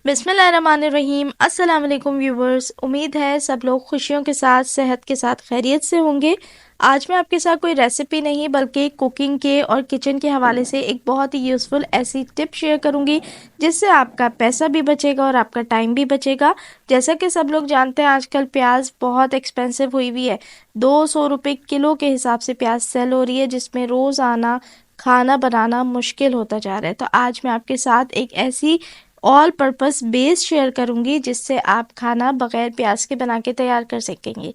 बिस्मिल्लाहिर्रहमानिर्रहीम। अस्सलाम वालेकुम व्यूवर्स। उम्मीद है सब लोग खुशियों के साथ सेहत के साथ खैरियत से होंगे। आज मैं आपके साथ कोई रेसिपी नहीं बल्कि कुकिंग के और किचन के हवाले से एक बहुत ही यूज़फुल ऐसी टिप शेयर करूंगी जिससे आपका पैसा भी बचेगा और आपका टाइम भी बचेगा। जैसा कि सब लोग जानते हैं आजकल प्याज बहुत एक्सपेंसिव हुई हुई है। 200 रुपये किलो के हिसाब से प्याज सेल हो रही है, जिसमें रोज़ आना खाना बनाना मुश्किल होता जा रहा है। तो आज मैं आपके साथ एक ऐसी ऑल पर्पस बेस शेयर करूंगी जिससे आप खाना बगैर प्याज के बना के तैयार कर सकेंगे।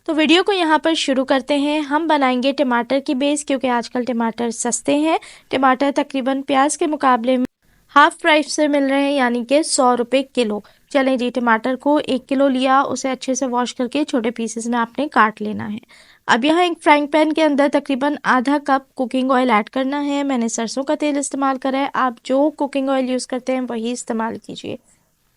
तो वीडियो को यहाँ पर शुरू करते हैं। हम बनाएंगे टमाटर की बेस, क्योंकि आजकल टमाटर सस्ते हैं। टमाटर तकरीबन प्याज के मुकाबले में हाफ प्राइस से मिल रहे हैं, यानी कि 100 रुपये किलो। चलें जी, टमाटर को 1 किलो लिया, उसे अच्छे से वॉश करके छोटे पीसेस में आपने काट लेना है। अब यहाँ एक फ्राइंग पैन के अंदर तकरीबन आधा कप कुकिंग ऑयल ऐड करना है। मैंने सरसों का तेल इस्तेमाल करा है, आप जो कुकिंग ऑयल यूज़ करते हैं वही इस्तेमाल कीजिए।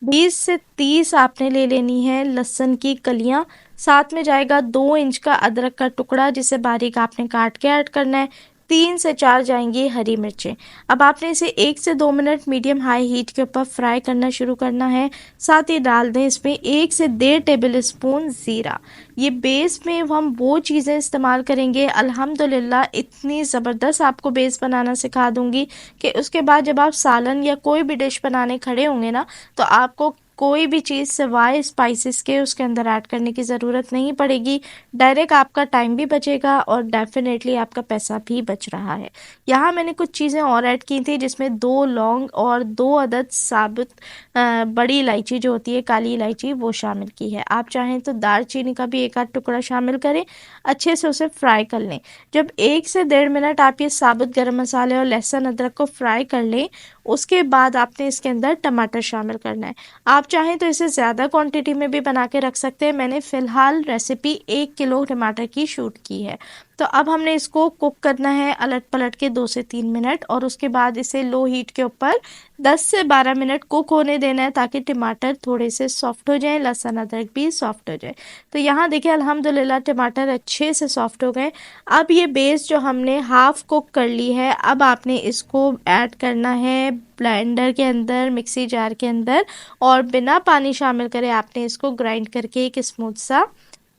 20 से 30 आपने ले लेनी है लहसुन की कलियां। साथ में जाएगा 2 इंच का अदरक का टुकड़ा, जिसे बारीक आपने काट के ऐड करना है। 3 से 4 जाएंगी हरी मिर्चें। अब आपने इसे 1 से 2 मिनट मीडियम हाई हीट के ऊपर फ्राई करना शुरू करना है। साथ ही डाल दें इसमें 1 से 1.5 टेबल स्पून ज़ीरा। ये बेस में हम वो चीज़ें इस्तेमाल करेंगे, अल्हम्दुलिल्लाह इतनी ज़बरदस्त आपको बेस बनाना सिखा दूंगी कि उसके बाद जब आप सालन या कोई भी डिश बनाने खड़े होंगे ना, तो आपको कोई भी चीज़ सिवाय स्पाइसेस के उसके अंदर ऐड करने की ज़रूरत नहीं पड़ेगी। डायरेक्ट आपका टाइम भी बचेगा और डेफिनेटली आपका पैसा भी बच रहा है। यहाँ मैंने कुछ चीज़ें और ऐड की थी, जिसमें 2 लौंग और 2 अदद साबुत बड़ी इलायची जो होती है काली इलायची, वो शामिल की है। आप चाहें तो दालचीनी का भी एक आध टुकड़ा शामिल करें। अच्छे से उसे फ्राई कर लें। जब 1 से 1.5 मिनट आप ये साबुत गरम मसाले और लहसुन अदरक को फ्राई कर लें, उसके बाद आपने इसके अंदर टमाटर शामिल करना है। आप चाहें तो इसे ज़्यादा क्वांटिटी में भी बना के रख सकते हैं। मैंने फ़िलहाल रेसिपी 1 किलो टमाटर की शूट की है। तो अब हमने इसको कुक करना है अलट पलट के 2 से 3 मिनट, और उसके बाद इसे लो हीट के ऊपर 10 से 12 मिनट कुक होने देना है, ताकि टमाटर थोड़े से सॉफ्ट हो जाएं, लहसुन अदरक भी सॉफ्ट हो जाए। तो यहाँ देखिए अल्हम्दुलिल्लाह टमाटर अच्छे से सॉफ्ट हो गए। अब ये बेस जो हमने हाफ कुक कर ली है, अब आपने इसको ऐड करना है ब्लेंडर के अंदर, मिक्सी जार के अंदर, और बिना पानी शामिल करे आपने इसको ग्राइंड करके एक स्मूथ सा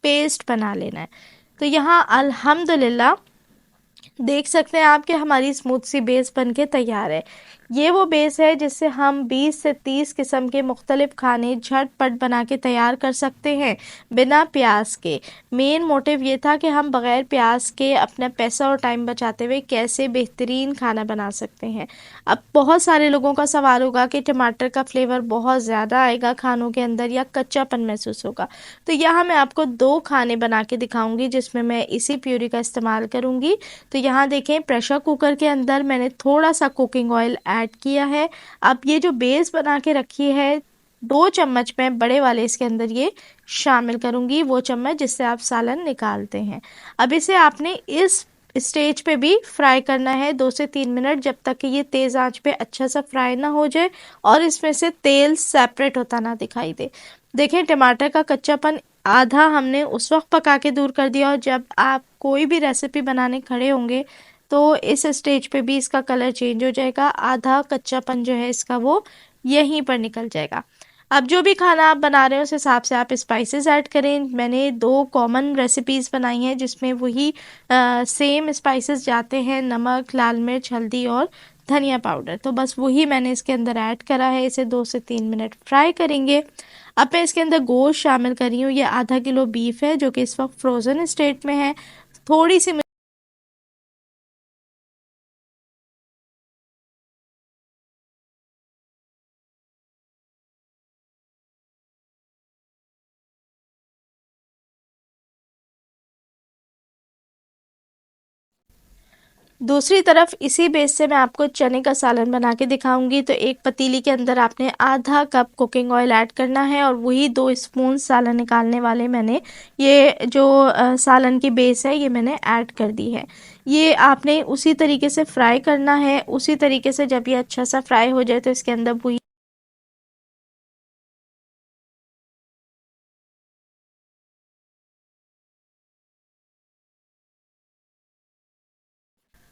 पेस्ट बना लेना है। तो यहाँ अल्हम्दुलिल्लाह देख सकते हैं आप कि हमारी स्मूथ सी बेस बन के तैयार है। ये वो बेस है जिससे हम 20 से 30 किस्म के मुख्तलिफ खाने झटपट बना के तैयार कर सकते हैं बिना प्याज के। मेन मोटिव ये था कि हम बग़ैर प्याज के अपना पैसा और टाइम बचाते हुए कैसे बेहतरीन खाना बना सकते हैं। अब बहुत सारे लोगों का सवाल होगा कि टमाटर का फ्लेवर बहुत ज़्यादा आएगा खानों के अंदर या कच्चापन महसूस होगा। तो यहाँ मैं आपको 2 खाने बना के दिखाऊंगी जिसमें मैं इसी प्यूरी का इस्तेमाल करूँगी। तो यहाँ देखें प्रेशर कुकर के अंदर मैंने थोड़ा सा कुकिंग ऑयल ऐड किया है। अब ये जो बेस बना के रखी है, 2 चम्मच मैं बड़े वाले इसके अंदर ये शामिल करूंगी, वो चम्मच जिससे आप सालन निकालते हैं। अब इसे आपने इस स्टेज पे भी फ्राई करना है 2 से 3 मिनट, जब तक कि ये तेज़ आंच पे अच्छा सा फ्राई ना हो जाए और इसमें से तेल सेपरेट होता ना दिखाई दे। देखें टमाटर का कच्चापन आधा हमने उस वक्त पका के दूर कर दिया, और जब आप कोई भी रेसिपी बनाने खड़े होंगे तो इस स्टेज पे भी इसका कलर चेंज हो जाएगा, आधा कच्चापन जो है इसका वो यहीं पर निकल जाएगा। अब जो भी खाना आप बना रहे हो उस हिसाब से आप स्पाइसेस ऐड करें। मैंने 2 कॉमन रेसिपीज़ बनाई हैं जिसमें वही सेम स्पाइसेस जाते हैं, नमक, लाल मिर्च, हल्दी और धनिया पाउडर। तो बस वही मैंने इसके अंदर ऐड करा है। इसे 2 से 3 मिनट फ्राई करेंगे। अब मैं इसके अंदर गोश्त शामिल कर रही हूँ। ये आधा किलो बीफ है जो कि इस वक्त फ्रोज़न स्टेट में है। थोड़ी सी दूसरी तरफ इसी बेस से मैं आपको चने का सालन बना के दिखाऊंगी। तो एक पतीली के अंदर आपने आधा कप कुकिंग ऑयल ऐड करना है, और वही 2 स्पून सालन निकालने वाले मैंने ये जो सालन की बेस है ये मैंने ऐड कर दी है। ये आपने उसी तरीके से फ्राई करना है। उसी तरीके से जब ये अच्छा सा फ्राई हो जाए तो इसके अंदर वही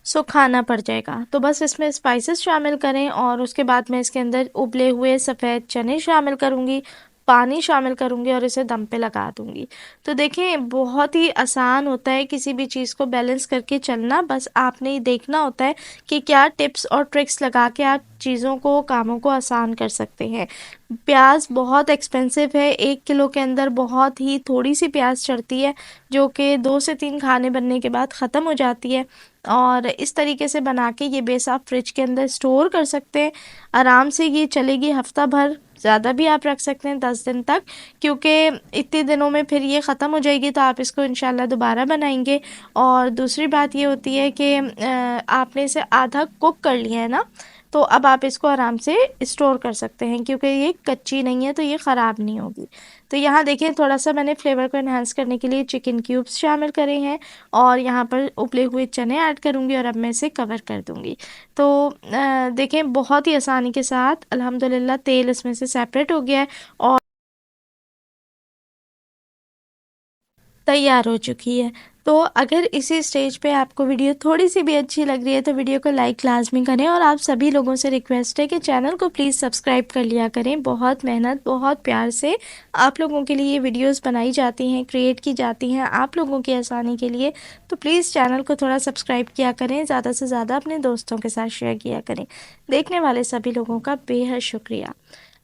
सो खाना पड़ जाएगा। तो बस इसमें स्पाइसेस शामिल करें और उसके बाद मैं इसके अंदर उबले हुए सफ़ेद चने शामिल करूँगी, पानी शामिल करूँगी और इसे दम पे लगा दूँगी। तो देखें बहुत ही आसान होता है किसी भी चीज़ को बैलेंस करके चलना, बस आपने ये देखना होता है कि क्या टिप्स और ट्रिक्स लगा के आप चीज़ों को, कामों को आसान कर सकते हैं। प्याज बहुत एक्सपेंसिव है, 1 किलो के अंदर बहुत ही थोड़ी सी प्याज चढ़ती है जो कि 2 से 3 खाने बनने के बाद ख़त्म हो जाती है। और इस तरीके से बना के ये बेस आप फ्रिज के अंदर स्टोर कर सकते हैं, आराम से ये चलेगी हफ्ता भर, ज़्यादा भी आप रख सकते हैं 10 दिन तक, क्योंकि इतने दिनों में फिर ये ख़त्म हो जाएगी तो आप इसको इंशाल्लाह दोबारा बनाएंगे। और दूसरी बात ये होती है कि आपने इसे आधा कुक कर लिया है ना, तो अब आप इसको आराम से स्टोर कर सकते हैं क्योंकि ये कच्ची नहीं है तो ये ख़राब नहीं होगी। तो यहाँ देखिए थोड़ा सा मैंने फ्लेवर को एनहांस करने के लिए चिकन क्यूब्स शामिल करे हैं और यहाँ पर उबले हुए चने ऐड करूँगी और अब मैं इसे कवर कर दूँगी। तो देखें बहुत ही आसानी के साथ अल्हम्दुलिल्लाह तेल इसमें से सेपरेट हो गया है और तैयार हो चुकी है। तो अगर इसी स्टेज पे आपको वीडियो थोड़ी सी भी अच्छी लग रही है तो वीडियो को लाइक लाजमी करें और आप सभी लोगों से रिक्वेस्ट है कि चैनल को प्लीज़ सब्सक्राइब कर लिया करें। बहुत मेहनत, बहुत प्यार से आप लोगों के लिए ये वीडियोस बनाई जाती हैं, क्रिएट की जाती हैं आप लोगों की आसानी के लिए। तो प्लीज़ चैनल को थोड़ा सब्सक्राइब किया करें, ज़्यादा से ज़्यादा अपने दोस्तों के साथ शेयर किया करें। देखने वाले सभी लोगों का बेहद शुक्रिया।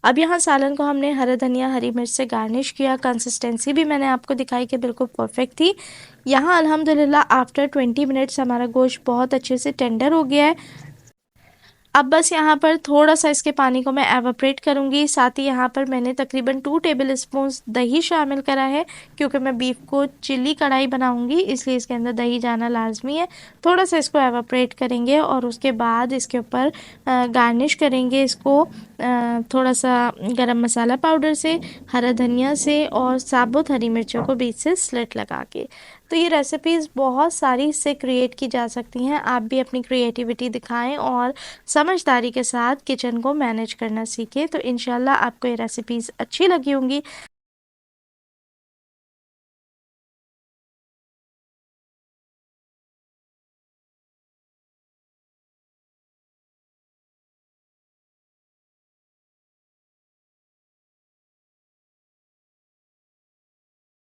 अब यहाँ सालन को हमने हरा धनिया, हरी मिर्च से गार्निश किया। कंसिस्टेंसी भी मैंने आपको दिखाई कि बिल्कुल परफेक्ट थी। यहाँ अल्हम्दुलिल्लाह आफ्टर 20 मिनट्स हमारा गोश्त बहुत अच्छे से टेंडर हो गया है। अब बस यहाँ पर थोड़ा सा इसके पानी को मैं एवापरेट करूँगी। साथ ही यहाँ पर मैंने तकरीबन 2 टेबल स्पून दही शामिल करा है क्योंकि मैं बीफ को चिल्ली कढ़ाई बनाऊँगी, इसलिए इसके अंदर दही जाना लाजमी है। थोड़ा सा इसको एवापरेट करेंगे और उसके बाद इसके ऊपर गार्निश करेंगे इसको थोड़ा सा गरम मसाला पाउडर से, हरा धनिया से और साबुत हरी मिर्चों को बीच से स्लिट लगा के। तो ये रेसिपीज़ बहुत सारी इससे क्रिएट की जा सकती हैं। आप भी अपनी क्रिएटिविटी दिखाएं और समझदारी के साथ किचन को मैनेज करना सीखें। तो इंशाल्लाह आपको ये रेसिपीज़ अच्छी लगी होंगी।